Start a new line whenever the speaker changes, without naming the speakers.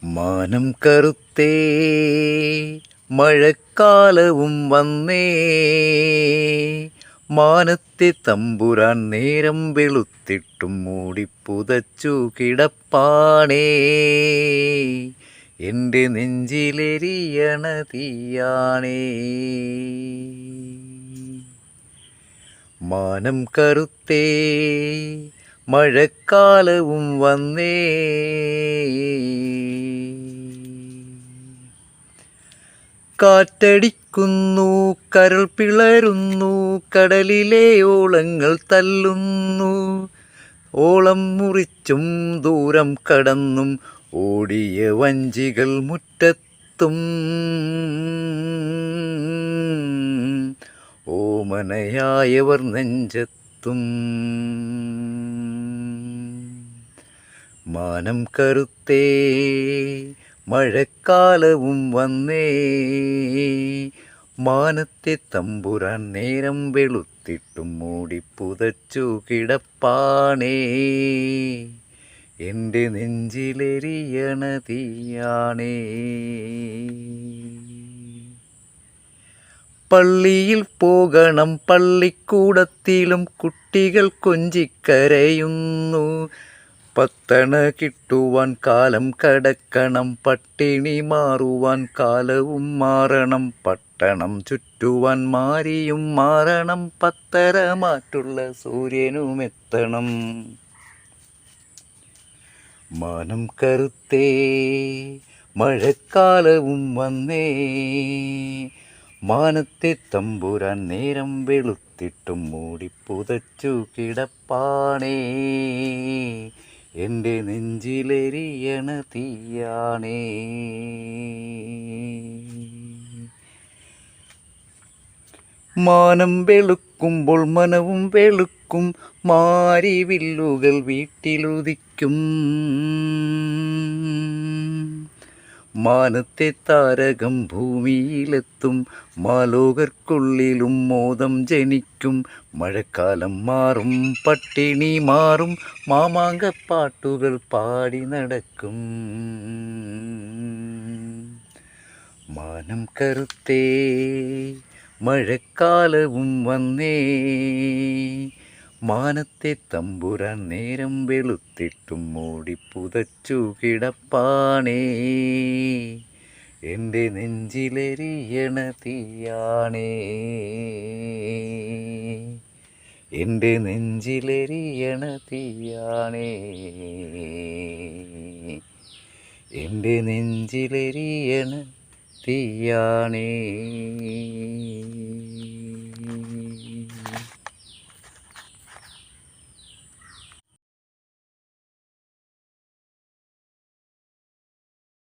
മാനം കറുത്തേ മഴക്കാലവും വന്നേ, മാനത്തെ തമ്പുരാൻ നേരം വെളുത്തിട്ടും മൂടിപ്പുതച്ചു കിടപ്പാണേ. എൻ്റെ നെഞ്ചിലെരിയണ തീയാണേ. മാനം കറുത്തേ മഴക്കാലവും വന്നേ, കാറ്റടിക്കുന്നു, കരൾ പിളരുന്നു, കടലിലെ ഓളങ്ങൾ തല്ലുന്നു. ഓളം മുറിച്ചും ദൂരം കടന്നും ഓടിയ വഞ്ചികൾ മുറ്റത്തും, ഓമനയായവർ നെഞ്ചത്തും. മാനം കറുത്തേ മഴക്കാലവും വന്നേ, മാനത്തെ തമ്പുരാൻ നേരം വെളുത്തിട്ടും മൂടിപ്പുതച്ചു കിടപ്പാണേ. എൻ്റെ നെഞ്ചിലെരിയണ തീയാണേ. പള്ളിയിൽ പോകണം, പള്ളിക്കൂടത്തിലും കുട്ടികൾ കൊഞ്ചിക്കരയുന്നു. പത്തണ കിട്ടുവാൻ കാലം കടക്കണം, പട്ടിണി മാറുവാൻ കാലവും മാറണം. പട്ടണം ചുറ്റുവാൻ മാരിയും മാറണം, പത്തര മാറ്റുള്ള സൂര്യനുമെത്തണം. മാനം കറുത്തേ മഴക്കാലവും വന്നേ, മാനത്തെ തമ്പുരാൻ നേരം വെളുത്തിട്ടും മൂടിപ്പുതച്ചു കിടപ്പാണേ. എൻ്റെ നെഞ്ചിലെരിയണ തീയാണേ. മാനം വെളുക്കുമ്പോൾ മനവും വെളുക്കും, മാരിവില്ലുകൾ വീട്ടിലുദിക്കും. മാനത്തെ താരകം ഭൂമിയിലെത്തും, മാലോകർക്കുള്ളിലും മോദം ജനിക്കും. മഴക്കാലം മാറും, പട്ടിണി മാറും, മാമാങ്കപ്പാട്ടുകൾ പാടി നടക്കും. മാനം കറുത്തേ മഴക്കാലവും വന്നേ, മാനത്തെ തമ്പുരാൻ നേരം വെളുത്തിട്ടും മൂടിപ്പുതച്ചു കിടപ്പാണേ. എൻ്റെ നെഞ്ചിലെരിയണ തീയാണേ. എൻ്റെ നെഞ്ചിലെരിയണ തീയാണേ. എൻ്റെ നെഞ്ചിലെരിയണ തീയാണേ.